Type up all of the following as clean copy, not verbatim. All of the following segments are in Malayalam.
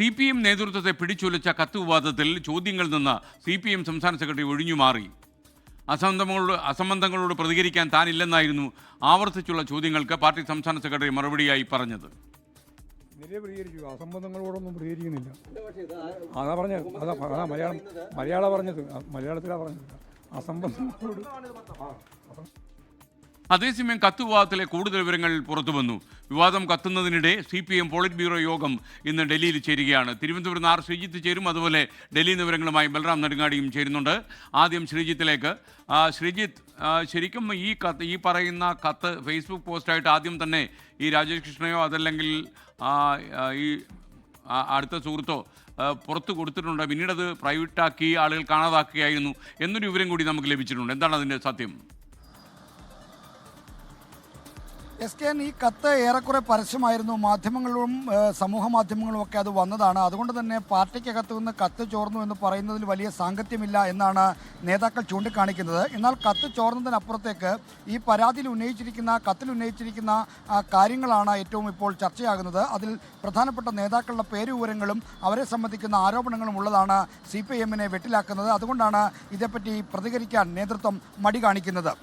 CPM നേതൃത്വത്തെ പിടിച്ചുലച്ച കത്ത് വിവാദത്തിൽ ചോദ്യങ്ങളിൽ നിന്ന് CPM സംസ്ഥാന സെക്രട്ടറി ഒഴിഞ്ഞുമാറി. അസംബന്ധങ്ങളോട് പ്രതികരിക്കാൻ താനില്ലെന്നായിരുന്നു ആവർത്തിച്ചുള്ള ചോദ്യങ്ങൾക്ക് പാർട്ടി സംസ്ഥാന സെക്രട്ടറി മറുപടിയായി പറഞ്ഞത്. അസംബന്ധങ്ങളോടൊന്നും പ്രതികരിക്കുന്നില്ല. അതാ പറഞ്ഞത്, അതാ മലയാളത്തിലാണ് പറഞ്ഞത്. അസംബന്ധങ്ങളോട്. അതേസമയം കത്ത് വിവാദത്തിലെ കൂടുതൽ വിവരങ്ങൾ പുറത്തുവന്നു. വിവാദം കത്തുന്നതിനിടെ CPM പോളിറ്റ് ബ്യൂറോ യോഗം ഇന്ന് ഡൽഹിയിൽ ചേരുകയാണ്. തിരുവനന്തപുരത്ത് നിന്ന് ശ്രീജിത്ത് ചേരും, അതുപോലെ ഡൽഹി വിവരങ്ങളുമായി ബൽറാം നെടുങ്ങാടിയും ചേരുന്നുണ്ട്. ആദ്യം ശ്രീജിത്തിലേക്ക്. ശ്രീജിത്ത്, ശരിക്കും ഈ പറയുന്ന കത്ത് ഫേസ്ബുക്ക് പോസ്റ്റായിട്ട് ആദ്യം തന്നെ ഈ രാജേഷ് കൃഷ്ണയോ അതല്ലെങ്കിൽ ഈ അടുത്ത സുഹൃത്തോ പുറത്ത് കൊടുത്തിട്ടുണ്ട്, പിന്നീട് അത് പ്രൈവറ്റാക്കി ആളുകൾ കാണാതാക്കുകയായിരുന്നു എന്നൊരു വിവരം കൂടി നമുക്ക് ലഭിച്ചിട്ടുണ്ട്. എന്താണ് അതിൻ്റെ സത്യം? SKN, ഈ കത്ത് ഏറെക്കുറെ പരസ്യമായിരുന്നു. മാധ്യമങ്ങളും സമൂഹ മാധ്യമങ്ങളും ഒക്കെ അത് വന്നതാണ്. അതുകൊണ്ട് തന്നെ പാർട്ടിക്കകത്ത് നിന്ന് കത്ത് ചോർന്നു എന്ന് പറയുന്നതിൽ വലിയ സാങ്കത്യമില്ല എന്നാണ് നേതാക്കൾ ചൂണ്ടിക്കാണിക്കുന്നത്. എന്നാൽ കത്ത് ചോർന്നതിനപ്പുറത്തേക്ക് ഈ പരാതിയിൽ കത്തിൽ ഉന്നയിച്ചിരിക്കുന്ന കാര്യങ്ങളാണ് ഏറ്റവും ഇപ്പോൾ ചർച്ചയാകുന്നത്. അതിൽ പ്രധാനപ്പെട്ട നേതാക്കളുടെ പേരുവിവരങ്ങളും അവരെ സംബന്ധിക്കുന്ന ആരോപണങ്ങളും ഉള്ളതാണ് CPM-നെ വെട്ടിലാക്കുന്നത്. അതുകൊണ്ടാണ് ഇതേപ്പറ്റി പ്രതികരിക്കാൻ നേതൃത്വം മടി കാണിക്കുന്നത്.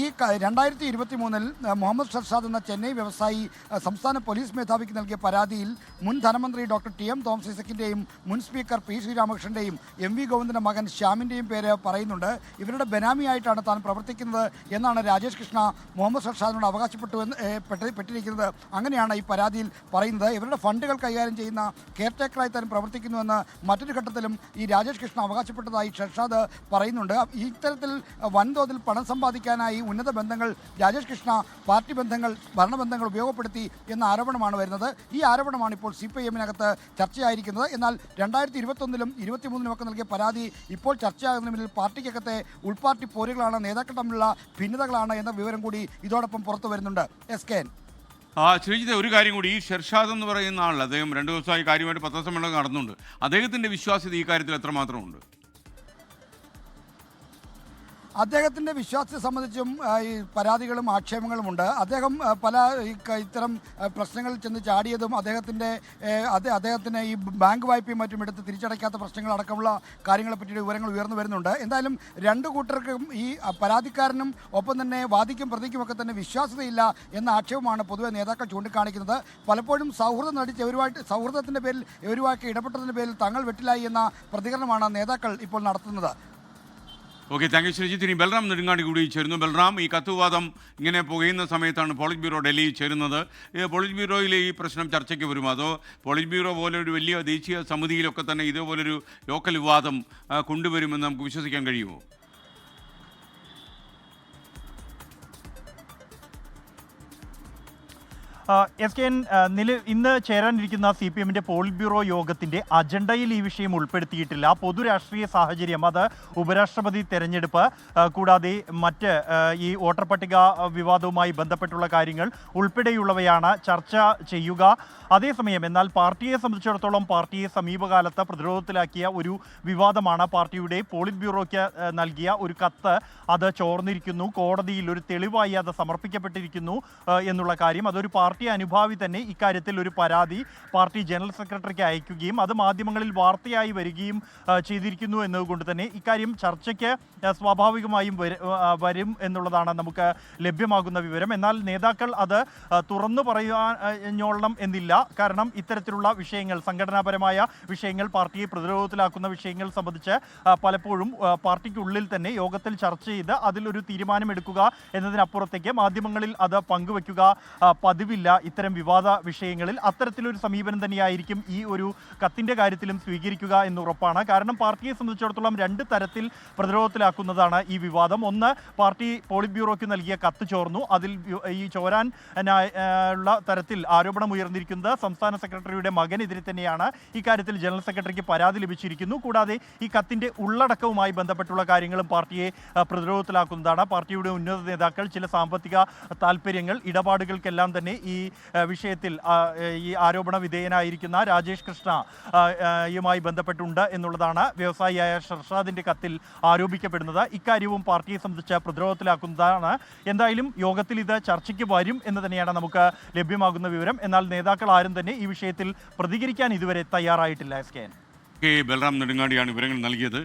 ഈ 2023-ൽ മുഹമ്മദ് ഷർഷാദ് എന്ന ചെന്നൈ വ്യവസായി സംസ്ഥാന പോലീസ് മേധാവിക്ക് നൽകിയ പരാതിയിൽ മുൻ ധനമന്ത്രി ഡോക്ടർ TM തോമസ് ഐസക്കിൻ്റെയും മുൻ സ്പീക്കർ P ശ്രീരാമകൃഷ്ണൻ്റെയും MV ഗോവിന്ദൻ്റെ മകൻ ശ്യാമിൻ്റെയും പേര് പറയുന്നുണ്ട്. ഇവരുടെ ബെനാമിയായിട്ടാണ് താൻ പ്രവർത്തിക്കുന്നത് എന്നാണ് രാജേഷ് കൃഷ്ണ മുഹമ്മദ് ഷർഷാദിനോട് അവകാശപ്പെട്ടിരിക്കുന്നത്. അങ്ങനെയാണ് ഈ പരാതിയിൽ പറയുന്നത്. ഇവരുടെ ഫണ്ടുകൾ കൈകാര്യം ചെയ്യുന്ന കെയർടേക്കറായി താൻ പ്രവർത്തിക്കുന്നുവെന്ന് മറ്റൊരു ഘട്ടത്തിലും ഈ രാജേഷ് കൃഷ്ണ അവകാശപ്പെട്ടതായി ഷർഷാദ് പറയുന്നുണ്ട്. ഇത്തരത്തിൽ വൻതോതിൽ പണം സമ്പാദിക്കാനായി ഉന്നത ബന്ധങ്ങൾ രാജേഷ് കൃഷ്ണ പാർട്ടി ബന്ധങ്ങൾ, ഭരണബന്ധങ്ങൾ ഉപയോഗപ്പെടുത്തി എന്ന ആരോപണമാണ് വരുന്നത്. ഈ ആരോപണമാണ് ഇപ്പോൾ CPM-നകത്ത് ചർച്ചയായിരിക്കുന്നത്. എന്നാൽ 2021-ലും 2023-ലും ഒക്കെ നൽകിയ പരാതി ഇപ്പോൾ ചർച്ചയാകുന്നതിൽ പാർട്ടിക്കകത്തെ ഉൾപാർട്ടി പോരുകളാണ്, നേതാക്കൾ തമ്മിലുള്ള ഭിന്നതകളാണ് എന്ന വിവരം കൂടി ഇതോടൊപ്പം പുറത്തു വരുന്നുണ്ട്. SKN. ശ്രീജിത്ത്, ഒരു കാര്യം കൂടി, ഈ ഷെർഷാദ് എന്ന് പറയുന്ന ആൾ, അദ്ദേഹം 2 ദിവസമായി കാര്യമായിട്ട് പത്രസമ്മേളനം നടന്നുണ്ട്. അദ്ദേഹത്തിൻ്റെ വിശ്വാസ്യത ഈ കാര്യത്തിൽ എത്രമാത്രമുണ്ട്? അദ്ദേഹത്തിൻ്റെ വിശ്വാസത്തെ സംബന്ധിച്ചും ഈ പരാതികളും ആക്ഷേപങ്ങളുമുണ്ട്. അദ്ദേഹം പല ഇത്തരം പ്രശ്നങ്ങളിൽ ചെന്ന് ചാടിയതും അദ്ദേഹത്തിന് ഈ ബാങ്ക് വായ്പയും മറ്റും എടുത്ത് തിരിച്ചടയ്ക്കാത്ത പ്രശ്നങ്ങൾ അടക്കമുള്ള കാര്യങ്ങളെ പറ്റിയുള്ള വിവരങ്ങൾ ഉയർന്നു വരുന്നുണ്ട്. എന്തായാലും രണ്ടു കൂട്ടർക്കും, ഈ പരാതിക്കാരനും ഒപ്പം തന്നെ വാദിക്കും പ്രതിക്കുമൊക്കെ തന്നെ വിശ്വാസ്യതയില്ല എന്ന ആക്ഷേപമാണ് പൊതുവെ നേതാക്കൾ ചൂണ്ടിക്കാണിക്കുന്നത്. പലപ്പോഴും സൗഹൃദത്തിൻ്റെ പേരിൽ എവരുമായിട്ട് ഇടപെട്ടതിൻ്റെ പേരിൽ തങ്ങൾ വെട്ടിലായി എന്ന പ്രതികരണമാണ് നേതാക്കൾ ഇപ്പോൾ നടത്തുന്നത്. Okay, thank you Sreejith. ഇനി ബൽറാം നെടുങ്ങാടി കൂടി ചേരുന്നു. ബൽറാം, ഈ കത്ത് വിവാദം ഇങ്ങനെ പുകയുന്ന സമയത്താണ് പോളിറ്റ് ബ്യൂറോ ഡൽഹിയിൽ ചേരുന്നത്. പോളിറ്റ് ബ്യൂറോയിലെ ഈ പ്രശ്നം ചർച്ചയ്ക്ക് വരുമോ, അതോ പോളിറ്റ് ബ്യൂറോ പോലെ ഒരു വലിയ ദേശീയ സമിതിയിലൊക്കെ തന്നെ ഇതേപോലൊരു ലോക്കൽ വിവാദം കൊണ്ടുവരുമെന്ന് നമുക്ക് വിശ്വസിക്കാൻ കഴിയുമോ? SKN, ഇന്ന് ചേരാനിരിക്കുന്ന CPM-ന്റെ പോളിറ്റ് ബ്യൂറോ യോഗത്തിൻ്റെ അജണ്ടയിൽ ഈ വിഷയം ഉൾപ്പെടുത്തിയിട്ടില്ല. പൊതു രാഷ്ട്രീയ സാഹചര്യം, അത് ഉപരാഷ്ട്രപതി തെരഞ്ഞെടുപ്പ് കൂടാതെ മറ്റ് ഈ വോട്ടർ പട്ടിക വിവാദവുമായി ബന്ധപ്പെട്ടുള്ള കാര്യങ്ങൾ ഉൾപ്പെടെയുള്ളവയാണ് ചർച്ച ചെയ്യുക. അതേസമയം എന്നാൽ പാർട്ടിയെ സംബന്ധിച്ചിടത്തോളം പാർട്ടിയെ സമീപകാലത്ത് പ്രതിരോധത്തിലാക്കിയ ഒരു വിവാദമാണ് പാർട്ടിയുടെ പോളിറ്റ് ബ്യൂറോയ്ക്ക് നൽകിയ ഒരു കത്ത്. അത് ചോർന്നിരിക്കുന്നു, കോടതിയിൽ ഒരു തെളിവായി അത് സമർപ്പിക്കപ്പെട്ടിരിക്കുന്നു എന്നുള്ള കാര്യം. അതൊരു പാർട്ടി അനുഭാവി തന്നെ ഇക്കാര്യത്തിൽ ഒരു പരാതി പാർട്ടി ജനറൽ സെക്രട്ടറിക്ക് അയക്കുകയും അത് മാധ്യമങ്ങളിൽ വാർത്തയായി വരികയും ചെയ്തിരിക്കുന്നു എന്നതുകൊണ്ട് തന്നെ ഇക്കാര്യം ചർച്ചയ്ക്ക് സ്വാഭാവികമായും വരും എന്നുള്ളതാണ് നമുക്ക് ലഭ്യമാകുന്ന വിവരം. എന്നാൽ നേതാക്കൾ അത് തുറന്നു പറയാഞ്ഞോളണം എന്നില്ല. കാരണം ഇത്തരത്തിലുള്ള വിഷയങ്ങൾ, സംഘടനാപരമായ വിഷയങ്ങൾ, പാർട്ടിയെ പ്രതിരോധത്തിലാക്കുന്ന വിഷയങ്ങൾ സംബന്ധിച്ച് പലപ്പോഴും പാർട്ടിക്കുള്ളിൽ തന്നെ യോഗത്തിൽ ചർച്ച ചെയ്ത് അതിലൊരു തീരുമാനമെടുക്കുക എന്നതിനപ്പുറത്തേക്ക് മാധ്യമങ്ങളിൽ അത് പങ്കുവയ്ക്കുക പതിവില്ല. ഇത്തരം വിവാദ വിഷയങ്ങളിൽ അത്തരത്തിലൊരു സമീപനം തന്നെയായിരിക്കും ഈ ഒരു കത്തിൻ്റെ കാര്യത്തിലും സ്വീകരിക്കുക എന്നുറപ്പാണ്. കാരണം പാർട്ടിയെ സംബന്ധിച്ചിടത്തോളം 2 തരത്തിൽ പ്രതിരോധത്തിലാക്കുന്നതാണ് ഈ വിവാദം. ഒന്ന്, പാർട്ടി പോളിറ്റ് ബ്യൂറോയ്ക്ക് നൽകിയ കത്ത് ചോർന്നു. അതിൽ ഈ ചോരാൻ ഉള്ള തരത്തിൽ ആരോപണം ഉയർന്നിരിക്കുന്നത് സംസ്ഥാന സെക്രട്ടറിയുടെ മകനെതിരെ തന്നെയാണ്. ഇക്കാര്യത്തിൽ ജനറൽ സെക്രട്ടറിക്ക് പരാതി ലഭിച്ചിരിക്കുന്നു. കൂടാതെ ഈ കത്തിൻ്റെ ഉള്ളടക്കവുമായി ബന്ധപ്പെട്ടുള്ള കാര്യങ്ങളും പാർട്ടിയെ പ്രതിരോധത്തിലാക്കുന്നതാണ്. പാർട്ടിയുടെ ഉന്നത നേതാക്കൾ ചില സാമ്പത്തിക താല്പര്യങ്ങൾ, ഇടപാടുകൾക്കെല്ലാം തന്നെ ഈ ഈ വിഷയത്തിൽ ഈ ആരോപണ വിധേയനായിരിക്കുന്ന രാജേഷ് കൃഷ്ണ യുമായി ബന്ധപ്പെട്ടുണ്ട് എന്നുള്ളതാണ് വ്യവസായിയായ ഷർഷാദിന്റെ കത്തിൽ ആരോപിക്കപ്പെടുന്നത്. ഇക്കാര്യവും പാർട്ടിയെ സംബന്ധിച്ച് പ്രതിരോധത്തിലാക്കുന്നതാണ്. എന്തായാലും യോഗത്തിൽ ഇത് ചർച്ചയ്ക്ക് വരും എന്ന് തന്നെയാണ് നമുക്ക് ലഭ്യമാകുന്ന വിവരം. എന്നാൽ നേതാക്കൾ ആരും തന്നെ ഈ വിഷയത്തിൽ പ്രതികരിക്കാൻ ഇതുവരെ തയ്യാറായിട്ടില്ല. SKN ബൽറാം നെടുങ്ങാടിയാണ് വിവരങ്ങൾ നൽകിയത്.